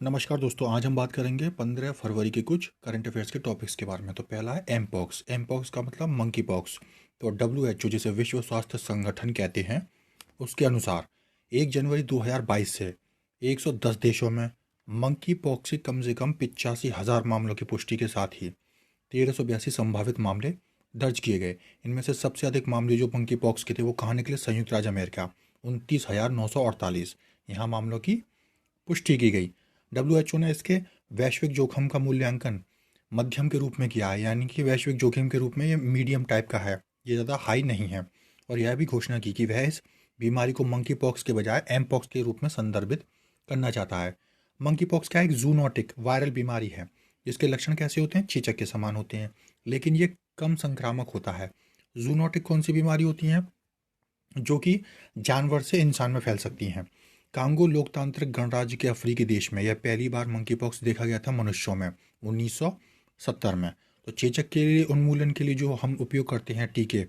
नमस्कार दोस्तों, आज हम बात करेंगे 15 फरवरी के कुछ करंट अफेयर्स के टॉपिक्स के बारे में। तो पहला है एमपॉक्स। एमपॉक्स का मतलब मंकी पॉक्स। तो WHO, जिसे विश्व स्वास्थ्य संगठन कहते हैं, उसके अनुसार 1 जनवरी 2022 से 110 देशों में मंकी पॉक्स के कम से कम 85,000 मामलों की पुष्टि के साथ ही 1382 संभावित मामले दर्ज किए गए। इनमें से सबसे अधिक मामले जो मंकी पॉक्स के थे वो कहाँ निकले? संयुक्त राज्य अमेरिका, 29,948 यहाँ मामलों की पुष्टि की गई। WHO ने इसके वैश्विक जोखिम का मूल्यांकन मध्यम के रूप में किया है, यानी कि वैश्विक जोखिम के रूप में ये मीडियम टाइप का है, ये ज़्यादा हाई नहीं है। और यह भी घोषणा की कि वह इस बीमारी को मंकी पॉक्स के बजाय एम पॉक्स के रूप में संदर्भित करना चाहता है। मंकी पॉक्स क्या एक जूनोटिक वायरल बीमारी है। इसके लक्षण कैसे होते हैं? चेचक के समान होते हैं, लेकिन ये कम संक्रामक होता है। जूनोटिक कौन सी बीमारी होती हैं? जो कि जानवर से इंसान में फैल सकती हैं। कांगो लोकतांत्रिक गणराज्य के अफ्रीकी देश में यह पहली बार मंकी पॉक्स देखा गया था मनुष्यों में 1970 में। तो चेचक के लिए उन्मूलन के लिए जो हम उपयोग करते हैं टीके,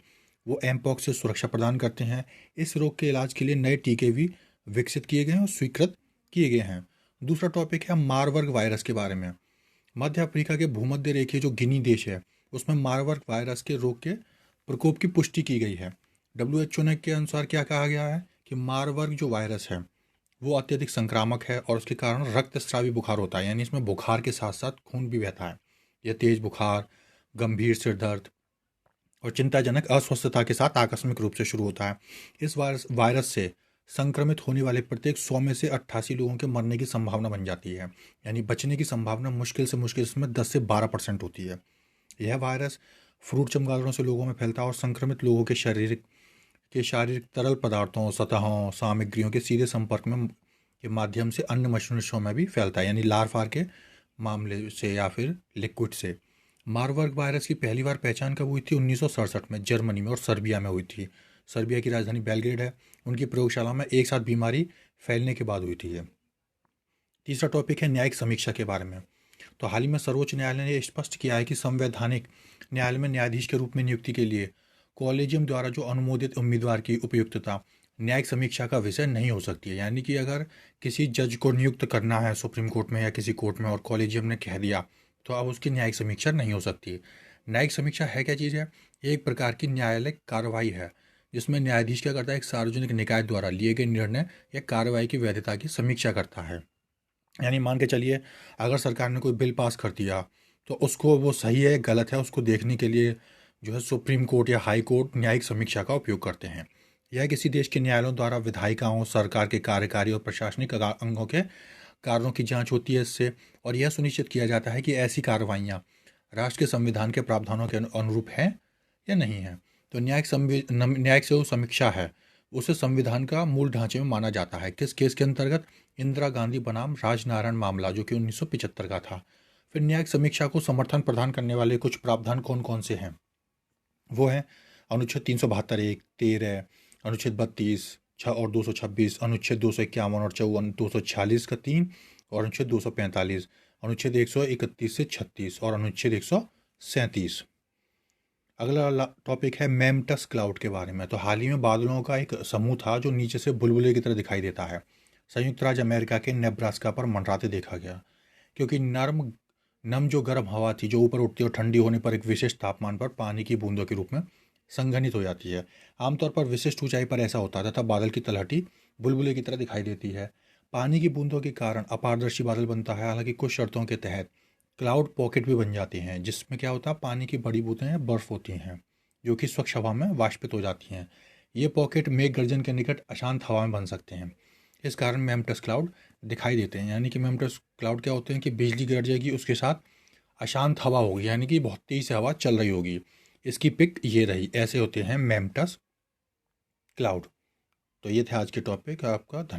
वो एम पॉक्स से सुरक्षा प्रदान करते हैं। इस रोग के इलाज के लिए नए टीके भी विकसित किए गए हैं और स्वीकृत किए गए हैं। दूसरा टॉपिक है मारबर्ग वायरस के बारे में। मध्य अफ्रीका के भूमध्य रेखीय जो गिनी देश है, उसमें मारबर्ग वायरस के रोग के प्रकोप की पुष्टि की गई है। WHO ने के अनुसार क्या कहा गया है कि मारबर्ग जो वायरस है वो अत्यधिक संक्रामक है और उसके कारण रक्तस्रावी बुखार होता है, यानी इसमें बुखार के साथ साथ खून भी बहता है। यह तेज बुखार, गंभीर सिर दर्द और चिंताजनक अस्वस्थता के साथ आकस्मिक रूप से शुरू होता है। इस वायरस से संक्रमित होने वाले प्रत्येक 100 में से 88 लोगों के मरने की संभावना बन जाती है, यानी बचने की संभावना मुश्किल से मुश्किल इसमें 10 से 12% होती है। यह वायरस फ्रूट चमगादड़ों से लोगों में फैलता है और संक्रमित लोगों के शारीरिक तरल पदार्थों, सतहों, सामग्रियों के सीधे संपर्क में के माध्यम से अन्य मनुष्यों में भी फैलता है, यानी लार-फार के मामले से या फिर लिक्विड से। मारबर्ग वायरस की पहली बार पहचान कब हुई थी? 1967 में जर्मनी में और सर्बिया में हुई थी। सर्बिया की राजधानी बेलग्रेड है। उनकी प्रयोगशाला में एक साथ बीमारी फैलने के बाद हुई थी ये। तीसरा टॉपिक है न्यायिक समीक्षा के बारे में। तो हाल ही में सर्वोच्च न्यायालय ने स्पष्ट किया है कि संवैधानिक न्यायालय में न्यायाधीश के रूप में नियुक्ति के लिए कॉलेजियम द्वारा जो अनुमोदित उम्मीदवार की उपयुक्तता न्यायिक समीक्षा का विषय नहीं हो सकती है। यानी कि अगर किसी जज को नियुक्त करना है सुप्रीम कोर्ट में या किसी कोर्ट में और कॉलेजियम ने कह दिया, तो अब उसकी न्यायिक समीक्षा नहीं हो सकती। न्यायिक समीक्षा है क्या चीज़ है? ये एक प्रकार की न्यायालयिक कार्रवाई है, जिसमें न्यायाधीश क्या करता है? एक सार्वजनिक निकाय द्वारा लिए गए निर्णय या कार्रवाई की वैधता की समीक्षा करता है। यानी मान के चलिए, अगर सरकार ने कोई बिल पास कर दिया तो उसको वो सही है गलत है उसको देखने के लिए जो है सुप्रीम कोर्ट या हाई कोर्ट न्यायिक समीक्षा का उपयोग करते हैं। यह किसी देश के न्यायालयों द्वारा विधायिकाओं, सरकार के कार्यकारी और प्रशासनिक अंगों के कार्यों की जांच होती है इससे, और यह सुनिश्चित किया जाता है कि ऐसी कार्रवाइयाँ राष्ट्र के संविधान के प्रावधानों के अनुरूप हैं या नहीं है। तो न्यायिक जो समीक्षा है उसे संविधान का मूल ढांचे में माना जाता है। किस केस के अंतर्गत? इंदिरा गांधी बनाम राजनारायण मामला, जो कि 1975 का था। फिर न्यायिक समीक्षा को समर्थन प्रदान करने वाले कुछ प्रावधान कौन कौन से हैं? वो हैं अनुच्छेद 372 1, 13, अनुच्छेद 32, 6 और 226, अनुच्छेद 251 और 54, 246 का 3 और अनुच्छेद 245, अनुच्छेद 131 से 36 और अनुच्छेद 137। अगला टॉपिक है मेम्टस क्लाउड के बारे में। तो हाल ही में बादलों का एक समूह था जो नीचे से बुलबुले की तरह दिखाई देता है। संयुक्त राज्य अमेरिका के नेब्रास्का पर मंडराते देखा गया, क्योंकि नम जो गर्म हवा थी जो ऊपर उठती है और ठंडी होने पर एक विशिष्ट तापमान पर पानी की बूंदों के रूप में संघनित हो जाती है। आमतौर पर विशिष्ट ऊंचाई पर ऐसा होता है तथा बादल की तलहटी बुलबुले की तरह दिखाई देती है। पानी की बूंदों के कारण अपारदर्शी बादल बनता है। हालांकि कुछ शर्तों के तहत क्लाउड पॉकेट भी बन जाते हैं, जिसमें क्या होता है? पानी की बड़ी बूंदें बर्फ होती हैं जो कि स्वच्छ हवा में वाष्पित हो जाती हैं। ये पॉकेट मेघ गर्जन के निकट अशांत हवा में बन सकते हैं। इस कारण मेम्टस क्लाउड दिखाई देते हैं। यानी कि मेम्टस क्लाउड क्या होते हैं कि बिजली गरजेगी, उसके साथ अशांत हवा होगी, यानी कि बहुत तेज से हवा चल रही होगी। इसकी पिक ये रही। ऐसे होते हैं मेम्टस क्लाउड। तो ये थे आज के टॉपिक। आपका धन्यवाद।